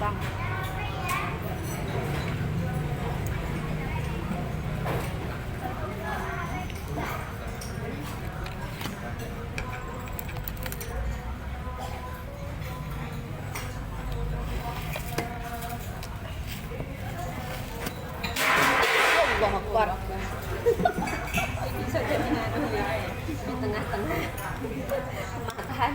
orang. Allahu Akbar. Bisa jadi ngaruh ya di tengah-tengah makan.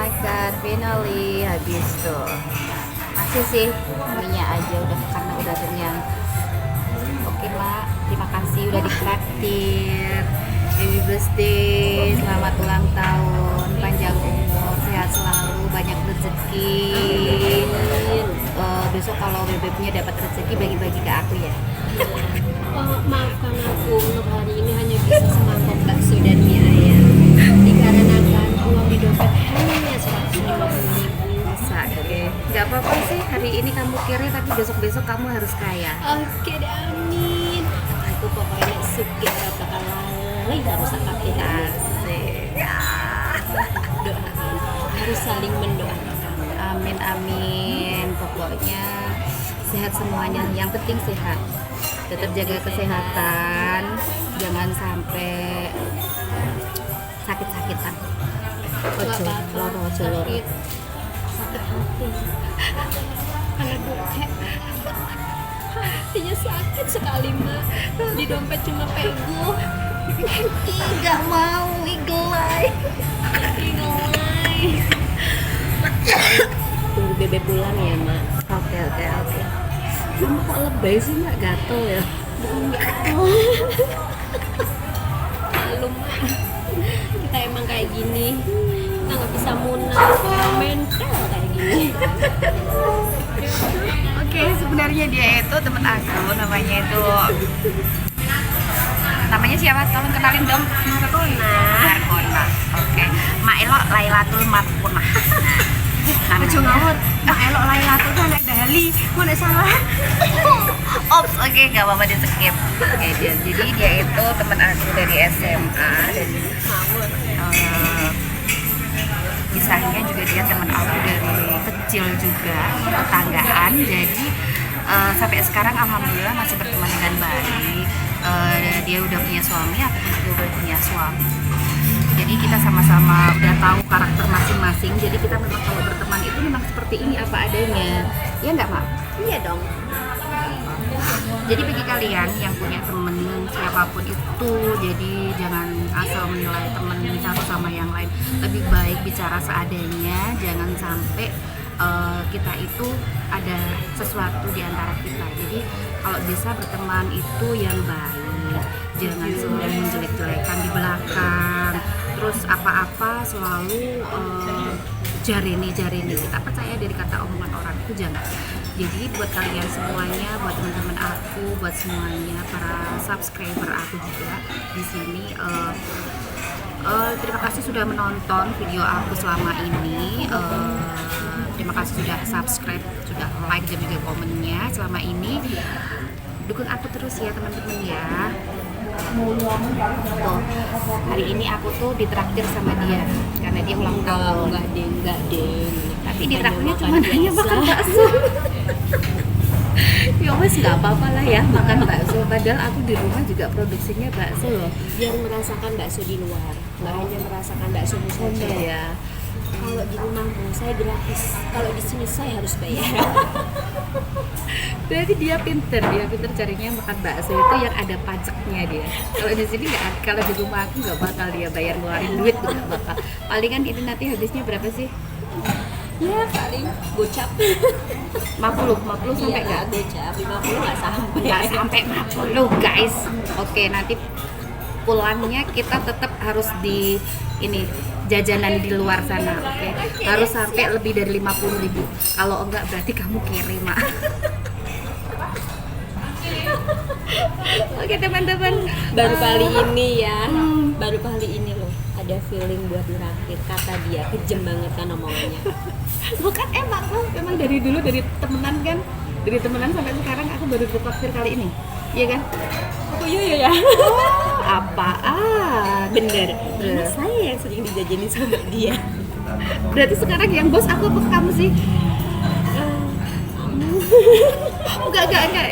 makan finally habis tuh. Masih sih minyak aja udah karena udah kenyang. Oke Mak, terima kasih udah ditraktir. Happy birthday, selamat ulang tahun, panjang umur, sehat selalu, banyak rezeki. Besok kalau bebeknya dapat rezeki bagi-bagi ke aku ya. Maafkan aku, untuk hari ini hanya bisa semangkok bakso dan mie ayam dikarenakan uang di dompet hanya 150.000. ini kamu kere, tapi besok-besok kamu harus kaya. Oke deh, amin. Aku pokoknya suka bakal lalai harus pakai Asik. doakan, harus saling mendoakan. Amin amin. Pokoknya sehat semuanya. Yang penting sehat. Tetap jaga kesehatan. Jangan sampai sakit-sakitan. Nggak apa-apa, sakit hati. Karena bokeh. Hatinya sakit sekali, Mak. Di dompet cuma pego. Nggak mau igelai. Ngelai. Tunggu Bebe pulang ya, Mak. Oke. Kamu kok lebay sih, Mak? Gatel ya? Malu, Mak. Kita emang kayak gini. Kita nggak bisa munah, mental kayak gini. Oke, sebenarnya dia itu teman aku, namanya siapa? Tolong kenalin dong. Markona. Oke. Maelo Lailatul Markona. Ojo ngawur. Maelo Lailatul kan ada Dali. Mau nek salah. Ops, oke, enggak apa-apa di skip. Oke, jadi dia itu teman aku dari SMA dan kisahnya juga dia teman aku dari kecil juga, tetanggaan. Jadi sampai sekarang alhamdulillah masih berteman dengan baik. Dia udah punya suami, aku pun juga udah punya suami. Jadi kita sama-sama udah tahu karakter masing-masing. Jadi kita memang kalau berteman itu memang seperti ini apa adanya. Ya nggak, Mak? Iya dong. Jadi bagi kalian yang punya temen siapapun itu, jadi jangan asal menilai temen satu sama yang lain. Lebih baik bicara seadanya, jangan sampai kita itu ada sesuatu di antara kita. Jadi kalau bisa berteman itu yang baik, jangan selalu menjelek-jelekan di belakang. Terus apa-apa selalu jarini. Kita percaya dari kata omongan orang itu jangan. Jadi buat kalian semuanya, buat teman-teman aku, buat semuanya para subscriber aku juga di sini, terima kasih sudah menonton video aku selama ini. Terima kasih sudah subscribe, sudah like dan juga komennya selama ini. Dukung aku terus ya teman-teman ya. Tuh, hari ini aku tuh ditraktir sama dia karena dia ulang tahun. Enggak deh. Tapi ditraktirnya cuma hanya makan bakso. Ya wes nggak apa-apa lah ya makan bakso. Padahal aku di rumah juga produksinya bakso loh. Biar merasakan bakso di luar, nggak hanya merasakan bakso saja. Ya. Kalau di rumahmu saya gratis, kalau di sini saya harus bayar. Berarti dia pinter carinya makan bakso itu yang ada pajaknya dia. Kalau di sini nggak, kalau di rumah aku nggak bakal dia bayar ngeluarin duit, nggak bakal. Palingan ini nanti habisnya berapa sih? Ya paling gocap 50 sampai nggak? Gocap 50 Nggak sampai 50 guys. Oke, nanti pulangnya kita tetap harus di ini jajanan di luar sana, oke? Harus sampai lebih dari 50.000. Kalau enggak berarti kamu kere, Mak. Oke teman-teman, baru kali ini ya, baru kali ini loh ada feeling buat ngeraktir. Kata dia kejam banget kan omongannya. Bukan emang dari dulu dari temenan kan, dari temenan sampai sekarang aku baru ditraktir kali ini, iya kan? Oh iya ya. Apaan? Bener. Karena saya yang sering dijajanin sama dia. Berarti sekarang yang bos aku apa kamu sih? Enggak.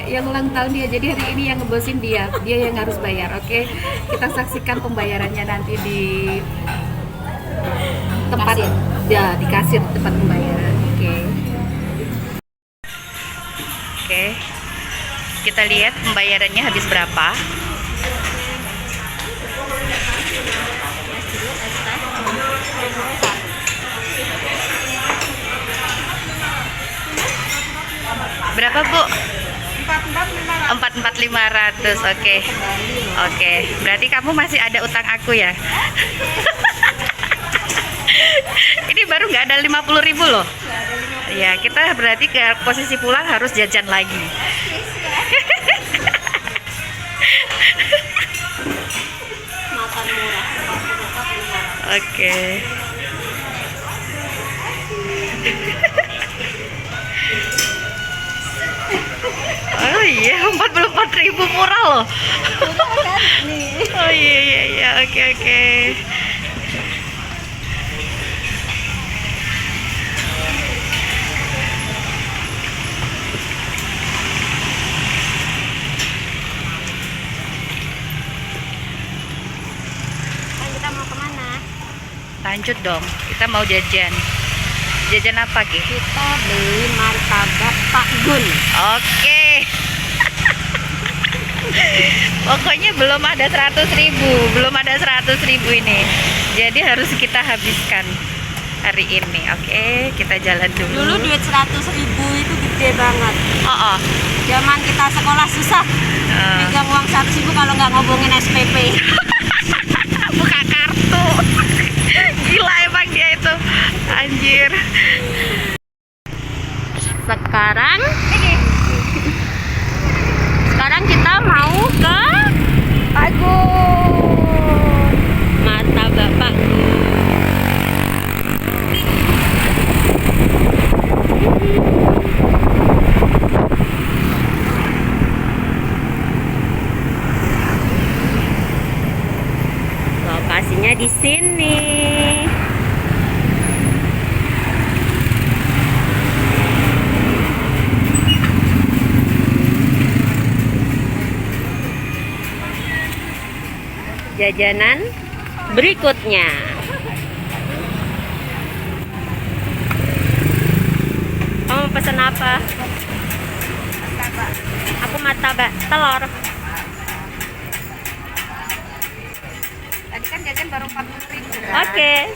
Yang ulang tahun dia. Jadi hari ini yang ngebosin dia. Dia yang harus bayar, oke? Kita saksikan pembayarannya nanti di tempat kasir. Ya, di kasir tempat pembayaran, oke? Oke. Kita lihat pembayarannya habis berapa. Berapa, Bu? 44.500. Oke. Berarti kamu masih ada utang aku ya? Ini baru nggak ada 50.000 loh. Ya, kita berarti ke posisi pulang harus jajan lagi. Makan murah. Oke. Oh iya, 44.000 murah loh. Udah kan nih. Oh iya iya iya, oke oke. Kan kita mau kemana? Lanjut dong, kita mau jajan. Jajan apa Ki? Kita beli martabak Pak Gun. Oke. Pokoknya belum ada 100.000, belum ada 100.000 ini. Jadi harus kita habiskan hari ini. Oke, kita jalan dulu. Dulu duit 100.000 itu gede banget. Oh, oh. Zaman kita sekolah susah. Pegang uang 100.000 kalau nggak ngobongin SPP. Buka kartu. Gila emang dia itu. Anjir. Sekarang kita mau ke Agung. martabak Pak Gun. Lokasinya di sini. Jajanan berikutnya. Kamu pesen apa? Aku martabak telur. Tadi kan jajan baru 40.000. Oke.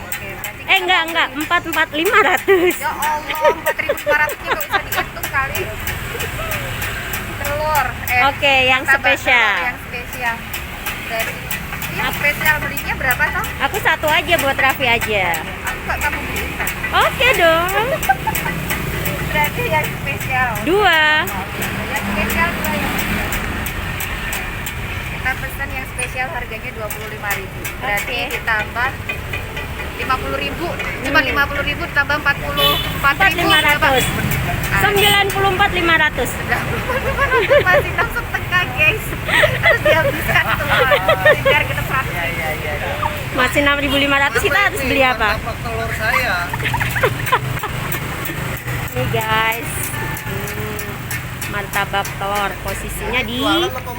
Enggak, 4.500. Ya Allah, 4.500 juga bisa dihitung kali. Telur. Oke, yang martabak spesial. telur yang spesial. Dari yang spesial belinya berapa toh? Aku satu aja buat Raffi aja. Aku gak kamu beliin kan? Oke dong. Berarti yang spesial. 2. Yang spesial dua yang spesial. Kita pesan yang spesial harganya 25.000. Berarti Oke. ditambah 50.000. Cuma 50.000 ditambah 44.500. 94.500. Masih 6 setengah guys. Harus dihabiskan semua. Biar kita 100. Masih 6.500, kita harus beli apa? Martabak telur saya. Nih guys. Martabak telur posisinya di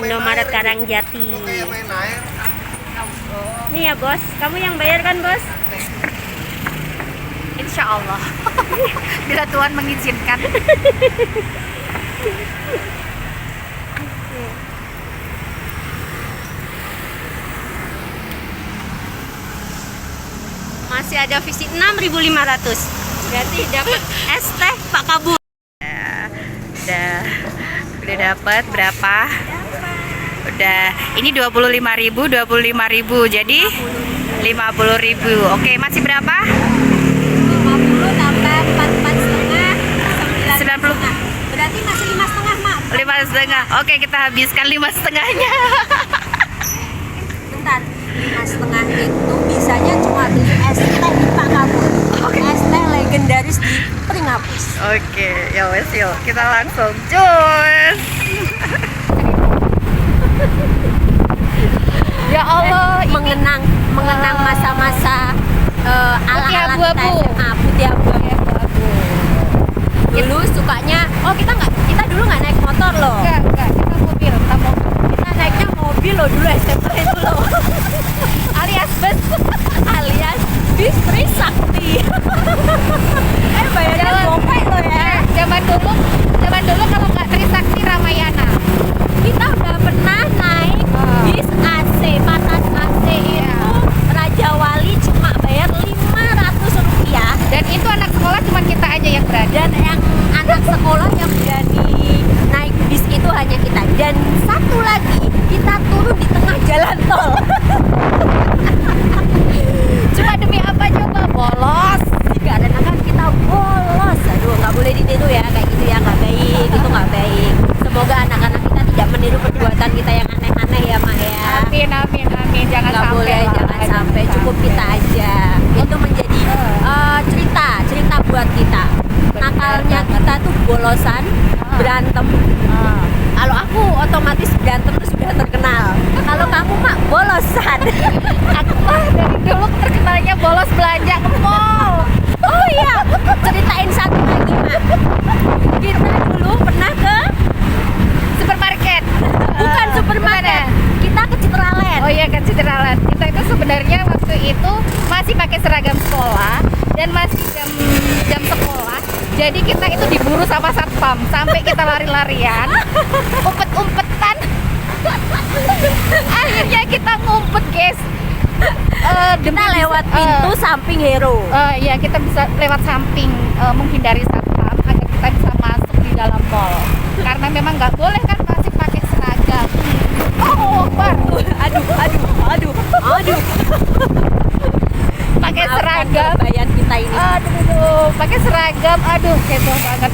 Indomaret Karangjati. Kok kayak main air? Nih ya bos, kamu yang bayar kan bos? Insya Allah. Bila Tuhan mengizinkan. Masih ada visi 6.500. Berarti dapat es teh Pak Kabul. Udah dapat berapa? Udah. Ini 25.000, 25.000. Jadi 50.000. Oke, masih berapa? 50 tambah 44 setengah 90. Berarti masih 5 setengah mak. 5,5. Oke, kita habiskan 5,5-nya. Bentar, 5 setengah itu bisanya cuma beli es teh di Pak Kabul. Es teh legendaris di Pringapus. Oke, ya wes yuk. Kita langsung cus. Ya Allah, mengenang masa-masa ala-ala kita abu-abu. SMA, putih abu-abu. Dulu sukanya, kita dulu nggak naik motor loh. enggak, kita mobil, Kita naiknya mobil loh dulu SMP itu loh. alias bus. Alias bis Trisakti. Bayarnya gopay loh ya. Zaman dulu kalau nggak Trisakti Ramayana. Kita udah pernah naik bis AC, patas AC itu Raja Wali cuma bayar 500 rupiah. Dan itu anak sekolah cuma kita aja yang berani. Dan yang anak sekolah yang berani naik bis itu hanya kita. Dan satu lagi, kita turun di tengah jalan tol. Cuma demi apa coba? Bolos. Dikarenakan kita bolos. Aduh, nggak boleh ditiru ya, kayak gitu ya, nggak baik, itu nggak baik. Semoga anak-anak kita tidak meniru perbuatan kita yang aneh-aneh ya, Mak ya. Amin, amin, amin. Jangan Nggak sampai boleh, lah. jangan sampai, cukup kita aja. Itu menjadi cerita buat kita. Nakalnya kita tuh bolosan, berantem, otomatis berantem tuh sudah terkenal. Kalau kamu mak bolosan. Aku mah dari dulu terkenalnya bolos belanja ke mall. Oh iya, ceritain satu lagi mak. Kita dulu pernah ke Supermarket. bukan supermarket, kita ke Citraland. Oh iya kan Citraland. Kita itu sebenarnya waktu itu masih pakai seragam sekolah dan masih jam sekolah. Jadi kita itu diburu sama satpam sampai kita lari-larian, umpet-umpetan. Akhirnya kita ngumpet, guys. Kita lewat pintu samping hero. Ya kita bisa lewat samping menghindari satpam agar kita bisa masuk di dalam mall. Karena memang nggak boleh kan masih pakai seragam. Oh, Akbar. Aduh. Pakai Maafkan seragam. kebayan kita ini. Aduh, pakai seragam. Aduh, heboh banget.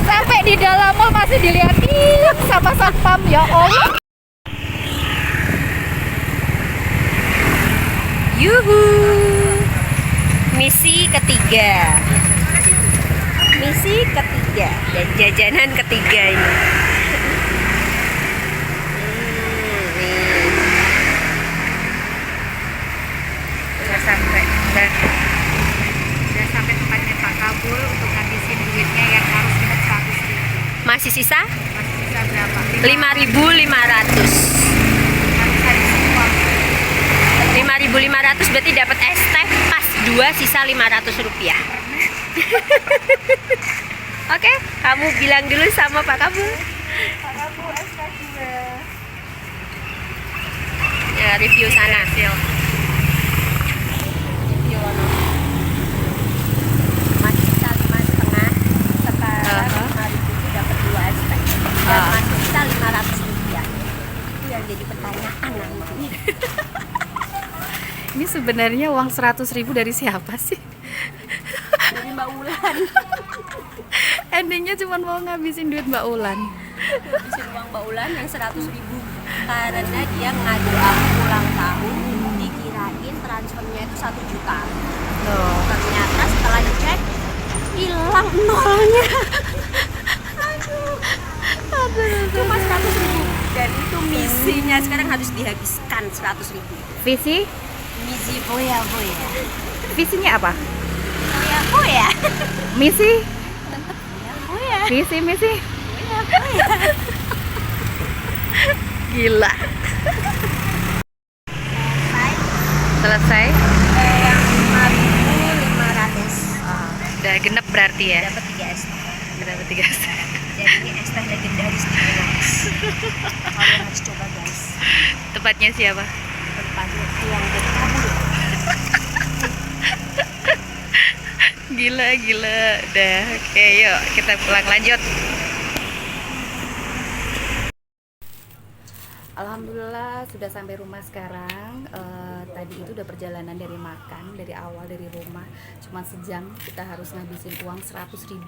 Sampai di dalam mall masih dilihatin sama satpam, ya Allah. Yuhu. Misi ketiga. Dan jajanan ketiga ini. Nih. Udah sampai tempatnya Pak Kabul untuk ngabisin duitnya yang harus kita 100.000. Masih sisa Masih sisa berapa? 5.500. Harus habisin uang. 5.500 berarti dapat es teh pas 2 sisa 500 rupiah. Oke, kamu bilang dulu sama Pak Kabul. Pak Kabul es teh 2. Ya, review sana. Masih sisa 5,5. Sekarang 5.000 dapat 2 es teh. Dan masih sisa 500 rupiah. Itu yang jadi pertanyaan nanti. Ini sebenarnya uang 100.000 dari siapa sih? Dari Mbak Ulan. Endingnya cuma mau ngabisin duit Mbak Ulan. Habisin uang Mbak Ulan yang 100.000 karena dia ngadu aku ulang tahun, dikirain transfernya itu 1 juta. Loh. Ternyata setelah dicek hilang nolnya. Cuma 100.000 dan itu misinya sekarang harus dihabiskan 100.000. Visi? Misi boya. Visinya apa? Boya. Misi? Boya. Visi, misi? Gila. Selesai? Yang 5.500. Udah genep berarti ya? Dapat 3 es teh. Dapat 3 set. Jadi ini es teh legendaris di Relax. Kalian harus coba guys. Tempatnya siapa? Tempatnya uang dari Kabul. Gila. Udah, oke yuk kita pulang lanjut. Alhamdulillah sudah sampai rumah sekarang. Tadi itu udah perjalanan dari makan dari awal dari rumah cuma sejam kita harus ngabisin uang 100.000.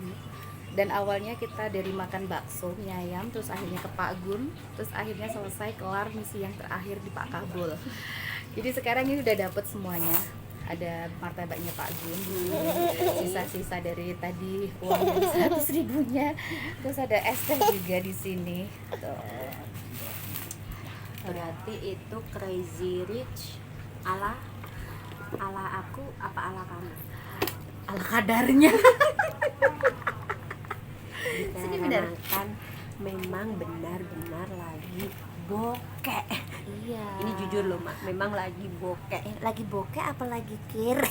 Dan awalnya kita dari makan bakso mie ayam terus akhirnya ke Pak Gun terus akhirnya selesai kelar misi yang terakhir di Pak Kabul. Jadi sekarang ini udah dapet semuanya. Ada martabaknya Pak Gun, sisa-sisa dari tadi uang yang 100.000-nya, terus ada es teh juga di sini. Tuh. Berarti itu crazy rich ala aku apa ala kamu? Ala kadarnya. Sini benar kan memang benar-benar lagi bokeh. Iya. Ini jujur loh mak, memang lagi bokeh. Lagi bokeh apa lagi kiri?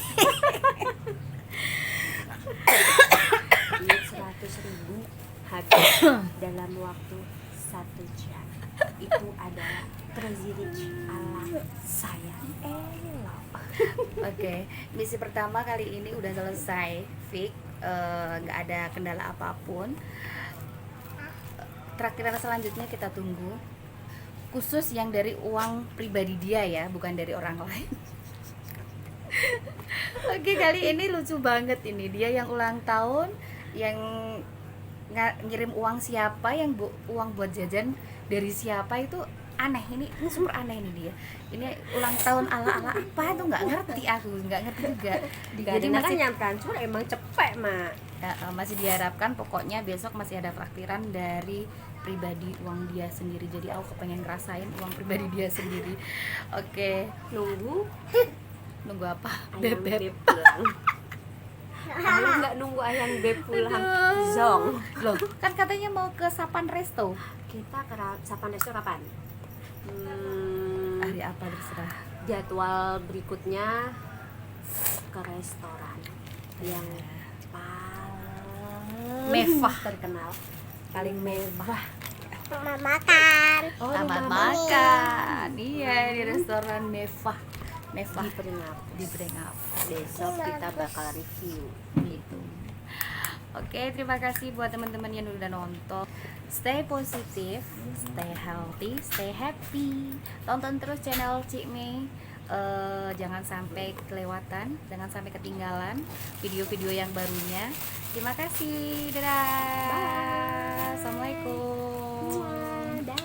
Duit 100.000 habis dalam waktu 1 jam. Itu adalah crazy rich ala saya. Oke, misi pertama kali ini udah selesai, fix, nggak ada kendala apapun. Traktiran selanjutnya kita tunggu, khusus yang dari uang pribadi dia ya, bukan dari orang lain. Oke, kali ini lucu banget ini, dia yang ulang tahun, yang ngirim uang siapa, yang uang buat jajan dari siapa itu aneh, ini super aneh ini dia. Ini ulang tahun ala apa tuh nggak ngerti, aku nggak ngerti juga. Jadi masih yang transfer emang cepet mak. masih diharapkan, pokoknya besok masih ada traktiran dari pribadi, uang dia sendiri. Jadi aku kepengen ngerasain uang pribadi dia sendiri. Oke, nunggu apa? ayam Beb. beb pulang. Kalau nggak nunggu ayam beb pulang, zong. Loh, kan katanya mau ke Sapan Resto. Kita ke Sapan Resto kapan? Hari apa terserah. Jadwal berikutnya ke restoran yang paling Mewah. terkenal, Paling mewah. Selamat makan. oh, Selamat rumah makan. Iya, di restoran mewah. Mewah di Pringap. di Brengap. Besok kita bakal review. Gitu. Oke, terima kasih buat teman-teman yang udah nonton. Stay positif, stay healthy, stay happy. Tonton terus channel Cik Mei. Jangan sampai kelewatan, jangan sampai ketinggalan video-video yang barunya. Terima kasih. Dadah. Assalamualaikum. Dah.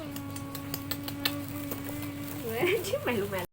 Dia melu-melu.